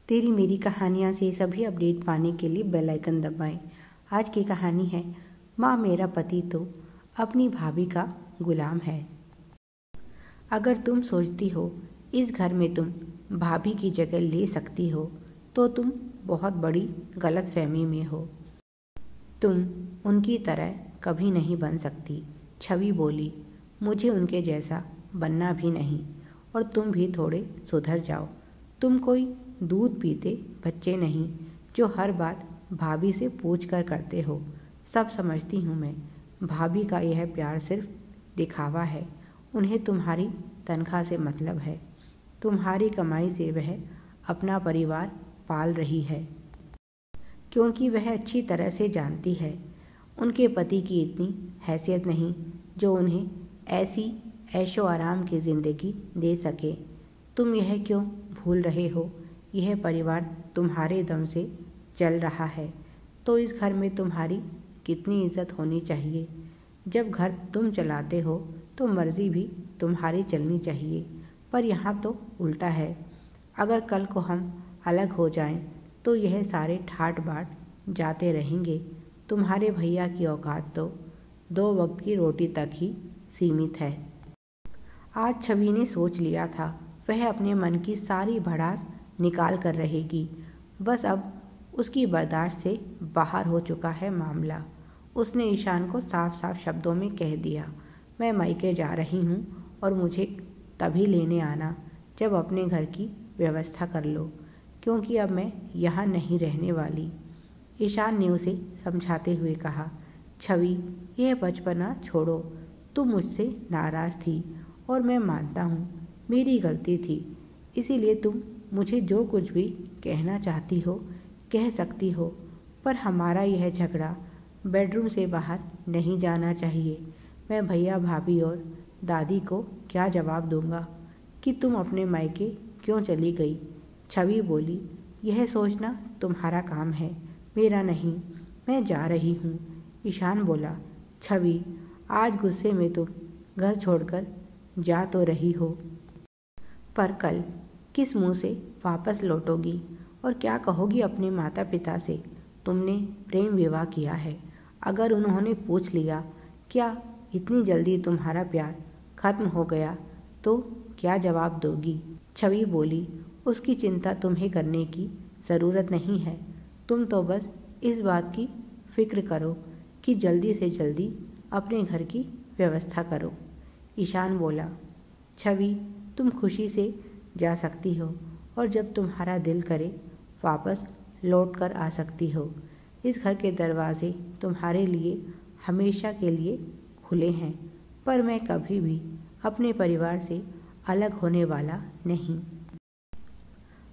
तेरी मेरी कहानियाँ से सभी अपडेट पाने के लिए बेल आइकन दबाएं। आज की कहानी है माँ मेरा पति तो अपनी भाभी का गुलाम है। अगर तुम सोचती हो इस घर में तुम भाभी की जगह ले सकती हो तो तुम बहुत बड़ी गलतफहमी में हो। तुम उनकी तरह कभी नहीं बन सकती। छवि बोली, मुझे उनके जैसा बनना भी नहीं और तुम भी थोड़े सुधर जाओ। तुम कोई दूध पीते बच्चे नहीं जो हर बात भाभी से पूछ कर करते हो। सब समझती हूँ मैं। भाभी का यह प्यार सिर्फ दिखावा है। उन्हें तुम्हारी तनख्वाह से मतलब है। तुम्हारी कमाई से वह अपना परिवार पाल रही है, क्योंकि वह अच्छी तरह से जानती है उनके पति की इतनी हैसियत नहीं जो उन्हें ऐसी ऐशो आराम की ज़िंदगी दे सके। तुम यह क्यों भूल रहे हो? यह परिवार तुम्हारे दम से चल रहा है तो इस घर में तुम्हारी कितनी इज्जत होनी चाहिए। जब घर तुम चलाते हो तो मर्जी भी तुम्हारी चलनी चाहिए, पर यहाँ तो उल्टा है। अगर कल को हम अलग हो जाएं तो यह सारे ठाट बाट जाते रहेंगे। तुम्हारे भैया की औकात तो 2 वक्त की रोटी तक ही सीमित है। आज छवि ने सोच लिया था वह अपने मन की सारी भड़ास निकाल कर रहेगी। बस अब उसकी बर्दाश्त से बाहर हो चुका है मामला। उसने ईशान को साफ साफ शब्दों में कह दिया, मैं मायके जा रही हूँ और मुझे तभी लेने आना जब अपने घर की व्यवस्था कर लो, क्योंकि अब मैं यहाँ नहीं रहने वाली। ईशान ने उसे समझाते हुए कहा, छवि यह बचपना छोड़ो। तुम मुझसे नाराज़ थी और मैं मानता हूँ मेरी गलती थी, इसीलिए तुम मुझे जो कुछ भी कहना चाहती हो कह सकती हो, पर हमारा यह झगड़ा बेडरूम से बाहर नहीं जाना चाहिए। मैं भैया भाभी और दादी को क्या जवाब दूंगा कि तुम अपने मायके क्यों चली गई? छवि बोली, यह सोचना तुम्हारा काम है, मेरा नहीं। मैं जा रही हूँ। ईशान बोला, छवि आज गुस्से में तुम घर छोड़कर जा तो रही हो, पर कल किस मुंह से वापस लौटोगी और क्या कहोगी अपने माता पिता से? तुमने प्रेम विवाह किया है। अगर उन्होंने पूछ लिया क्या इतनी जल्दी तुम्हारा प्यार खत्म हो गया तो क्या जवाब दोगी? छवि बोली, उसकी चिंता तुम्हें करने की ज़रूरत नहीं है। तुम तो बस इस बात की फिक्र करो कि जल्दी से जल्दी अपने घर की व्यवस्था करो। ईशान बोला, छवि तुम खुशी से जा सकती हो और जब तुम्हारा दिल करे वापस लौट कर आ सकती हो। इस घर के दरवाजे तुम्हारे लिए हमेशा के लिए खुले हैं, पर मैं कभी भी अपने परिवार से अलग होने वाला नहीं।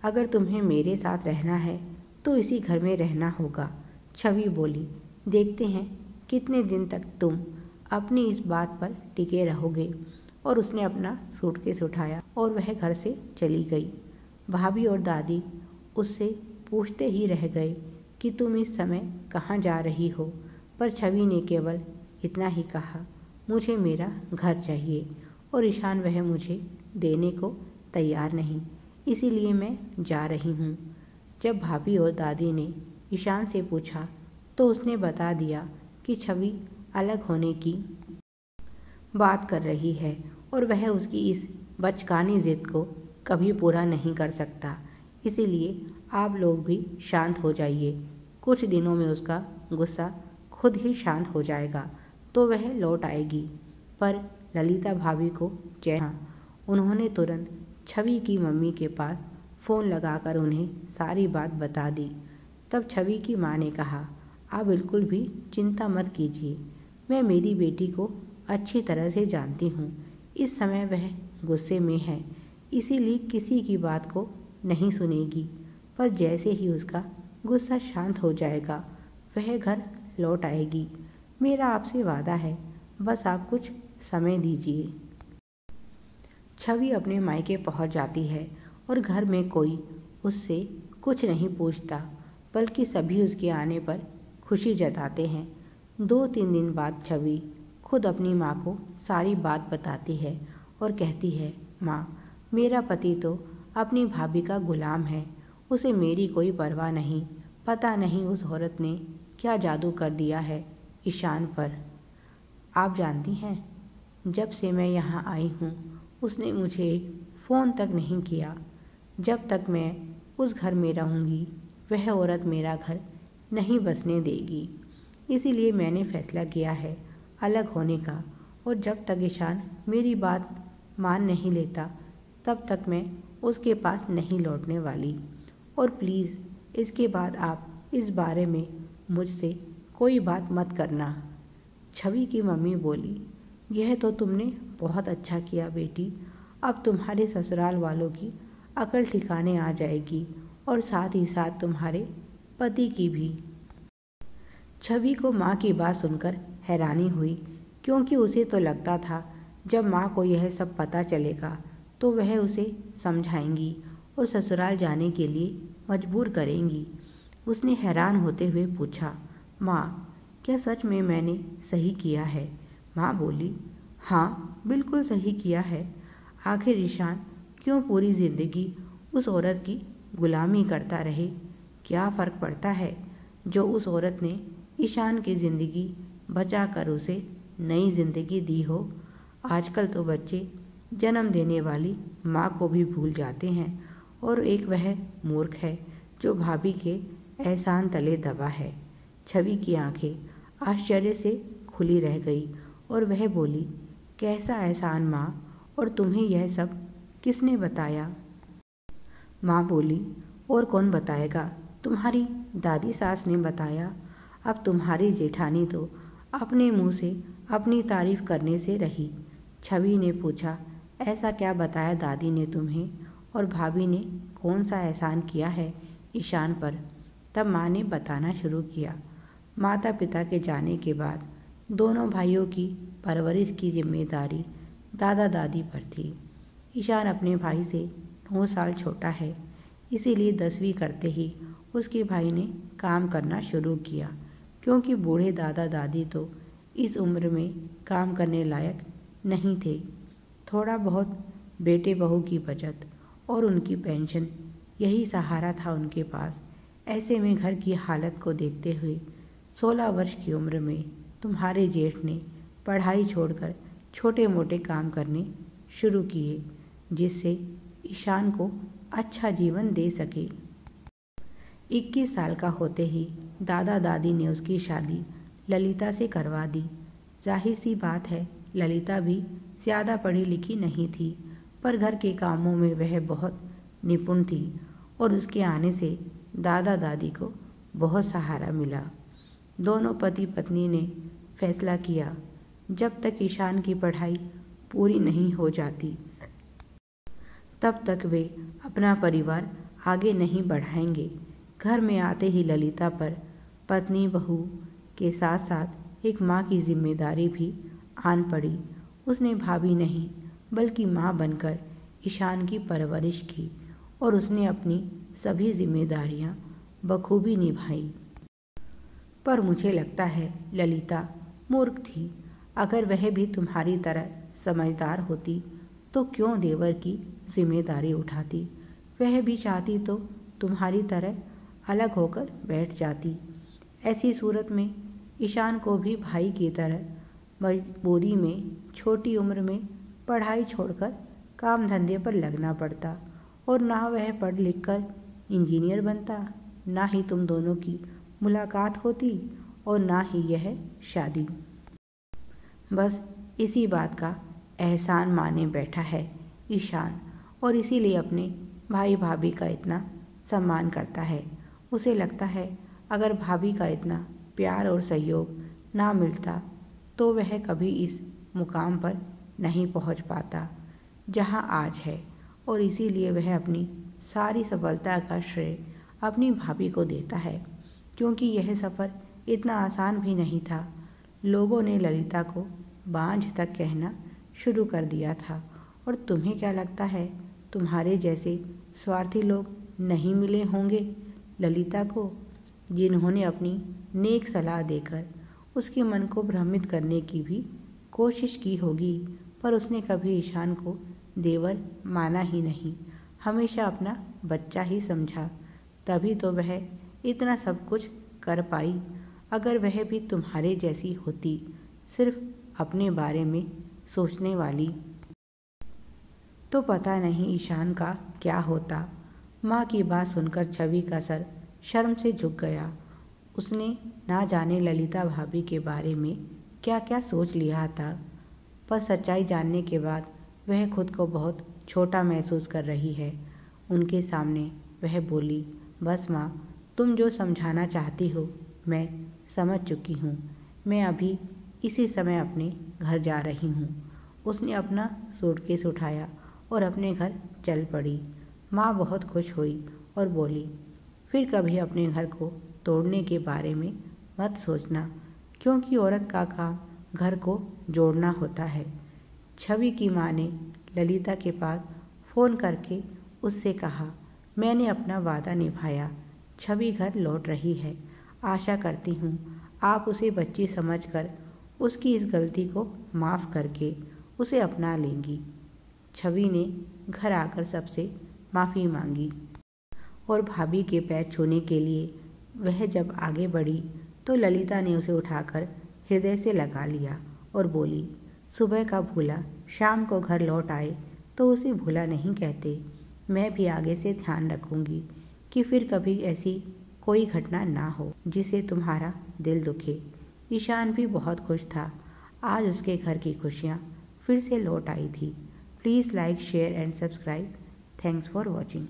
अगर तुम्हें मेरे साथ रहना है तो इसी घर में रहना होगा। छवि बोली, देखते हैं कितने दिन तक तुम अपनी इस बात पर टिके रहोगे। और उसने अपना सूटकेस उठाया और वह घर से चली गई। भाभी और दादी उससे पूछते ही रह गए कि तुम इस समय कहाँ जा रही हो, पर छवि ने केवल इतना ही कहा, मुझे मेरा घर चाहिए और ईशान वह मुझे देने को तैयार नहीं, इसीलिए मैं जा रही हूँ। जब भाभी और दादी ने ईशान से पूछा तो उसने बता दिया कि छवि अलग होने की बात कर रही है और वह उसकी इस बचकानी जिद को कभी पूरा नहीं कर सकता। इसीलिए आप लोग भी शांत हो जाइए। कुछ दिनों में उसका गुस्सा खुद ही शांत हो जाएगा तो वह लौट आएगी। पर ललिता भाभी को चैन। उन्होंने तुरंत छवि की मम्मी के पास फ़ोन लगाकर उन्हें सारी बात बता दी। तब छवि की माँ ने कहा, आप बिल्कुल भी चिंता मत कीजिए, मैं मेरी बेटी को अच्छी तरह से जानती हूँ। इस समय वह गुस्से में है, इसीलिए किसी की बात को नहीं सुनेगी, पर जैसे ही उसका गुस्सा शांत हो जाएगा वह घर लौट आएगी। मेरा आपसे वादा है, बस आप कुछ समय दीजिए। छवि अपने मायके पहुंच जाती है और घर में कोई उससे कुछ नहीं पूछता, बल्कि सभी उसके आने पर खुशी जताते हैं। 2-3 दिन बाद छवि खुद अपनी माँ को सारी बात बताती है और कहती है, माँ मेरा पति तो अपनी भाभी का गुलाम है उसे मेरी कोई परवाह नहीं। पता नहीं उस औरत ने क्या जादू कर दिया है ईशान पर। आप जानती हैं, जब से मैं यहाँ आई हूँ उसने मुझे एक फ़ोन तक नहीं किया। जब तक मैं उस घर में रहूँगी वह औरत मेरा घर नहीं बसने देगी। इसीलिए मैंने फैसला किया है अलग होने का, और जब तक ईशान मेरी बात मान नहीं लेता तब तक मैं उसके पास नहीं लौटने वाली। और प्लीज़ इसके बाद आप इस बारे में मुझसे कोई बात मत करना। छवि की मम्मी बोली, यह तो तुमने बहुत अच्छा किया बेटी। अब तुम्हारे ससुराल वालों की अकल ठिकाने आ जाएगी और साथ ही साथ तुम्हारे पति की भी। छवि को माँ की बात सुनकर हैरानी हुई, क्योंकि उसे तो लगता था जब माँ को यह सब पता चलेगा तो वह उसे समझाएंगी और ससुराल जाने के लिए मजबूर करेंगी। उसने हैरान होते हुए पूछा, माँ क्या सच में मैंने सही किया है? माँ बोली, हाँ बिल्कुल सही किया है। आखिर ईशान क्यों पूरी ज़िंदगी उस औरत की गुलामी करता रहे? क्या फ़र्क पड़ता है जो उस औरत ने ईशान की ज़िंदगी बचाकर उसे नई ज़िंदगी दी हो। आजकल तो बच्चे जन्म देने वाली माँ को भी भूल जाते हैं, और एक वह मूर्ख है जो भाभी के एहसान तले दबा है। छवि की आंखें आश्चर्य से खुली रह गई और वह बोली, कैसा एहसान माँ, और तुम्हें यह सब किसने बताया? माँ बोली, और कौन बताएगा, तुम्हारी दादी सास ने बताया। अब तुम्हारी जेठानी तो अपने मुंह से अपनी तारीफ करने से रही। छवि ने पूछा, ऐसा क्या बताया दादी ने तुम्हें, और भाभी ने कौन सा एहसान किया है ईशान पर? तब माँ ने बताना शुरू किया। माता पिता के जाने के बाद दोनों भाइयों की परवरिश की जिम्मेदारी दादा दादी पर थी। ईशान अपने भाई से 9 साल छोटा है, इसीलिए 10वीं करते ही उसके भाई ने काम करना शुरू किया, क्योंकि बूढ़े दादा दादी तो इस उम्र में काम करने लायक नहीं थे। थोड़ा बहुत बेटे बहू की बचत और उनकी पेंशन, यही सहारा था उनके पास। ऐसे में घर की हालत को देखते हुए 16 वर्ष की उम्र में तुम्हारे जेठ ने पढ़ाई छोड़कर छोटे मोटे काम करने शुरू किए, जिससे ईशान को अच्छा जीवन दे सके। 21 साल का होते ही दादा दादी ने उसकी शादी ललिता से करवा दी। जाहिर सी बात है, ललिता भी ज़्यादा पढ़ी लिखी नहीं थी, पर घर के कामों में वह बहुत निपुण थी, और उसके आने से दादा दादी को बहुत सहारा मिला। दोनों पति पत्नी ने फैसला किया, जब तक ईशान की पढ़ाई पूरी नहीं हो जाती तब तक वे अपना परिवार आगे नहीं बढ़ाएंगे। घर में आते ही ललिता पर पत्नी बहू के साथ साथ एक माँ की जिम्मेदारी भी आन पड़ी। उसने भाभी नहीं बल्कि माँ बनकर ईशान की परवरिश की, और उसने अपनी सभी जिम्मेदारियाँ बखूबी निभाई। पर मुझे लगता है ललिता मूर्ख थी। अगर वह भी तुम्हारी तरह समझदार होती तो क्यों देवर की जिम्मेदारी उठाती? वह भी चाहती तो तुम्हारी तरह अलग होकर बैठ जाती। ऐसी सूरत में ईशान को भी भाई की तरह मजबूरी में छोटी उम्र में पढ़ाई छोड़कर काम धंधे पर लगना पड़ता, और ना वह पढ़ लिख कर इंजीनियर बनता, ना ही तुम दोनों की मुलाकात होती, और ना ही यह शादी। बस इसी बात का एहसान माने बैठा है ईशान, और इसीलिए अपने भाई भाभी का इतना सम्मान करता है। उसे लगता है अगर भाभी का इतना प्यार और सहयोग ना मिलता तो वह कभी इस मुकाम पर नहीं पहुंच पाता जहां आज है, और इसीलिए वह अपनी सारी सफलता का श्रेय अपनी भाभी को देता है, क्योंकि यह सफ़र इतना आसान भी नहीं था। लोगों ने ललिता को बांझ तक कहना शुरू कर दिया था, और तुम्हें क्या लगता है तुम्हारे जैसे स्वार्थी लोग नहीं मिले होंगे ललिता को, जिन्होंने अपनी नेक सलाह देकर उसके मन को भ्रमित करने की भी कोशिश की होगी, पर उसने कभी ईशान को देवर माना ही नहीं, हमेशा अपना बच्चा ही समझा। तभी तो वह इतना सब कुछ कर पाई। अगर वह भी तुम्हारे जैसी होती, सिर्फ अपने बारे में सोचने वाली, तो पता नहीं ईशान का क्या होता। माँ की बात सुनकर छवि का सर शर्म से झुक गया। उसने ना जाने ललिता भाभी के बारे में क्या क्या सोच लिया था, पर सच्चाई जानने के बाद वह खुद को बहुत छोटा महसूस कर रही है। उनके सामने वह बोली, बस माँ, तुम जो समझाना चाहती हो मैं समझ चुकी हूँ। मैं अभी इसी समय अपने घर जा रही हूँ। उसने अपना सूटकेस उठाया और अपने घर चल पड़ी। माँ बहुत खुश हुई और बोली, फिर कभी अपने घर को तोड़ने के बारे में मत सोचना, क्योंकि औरत का काम घर को जोड़ना होता है। छवि की माँ ने ललिता के पास फ़ोन करके उससे कहा, मैंने अपना वादा निभाया। छवि घर लौट रही है। आशा करती हूँ आप उसे बच्ची समझकर उसकी इस गलती को माफ़ करके उसे अपना लेंगी। छवि ने घर आकर सबसे माफ़ी मांगी और भाभी के पैर छूने के लिए वह जब आगे बढ़ी तो ललिता ने उसे उठाकर हृदय से लगा लिया और बोली, सुबह का भूला शाम को घर लौट आए तो उसे भूला नहीं कहते। मैं भी आगे से ध्यान रखूंगी कि फिर कभी ऐसी कोई घटना ना हो जिसे तुम्हारा दिल दुखे। ईशान भी बहुत खुश था। आज उसके घर की खुशियाँ फिर से लौट आई थी। Please like, share and subscribe. Thanks for watching.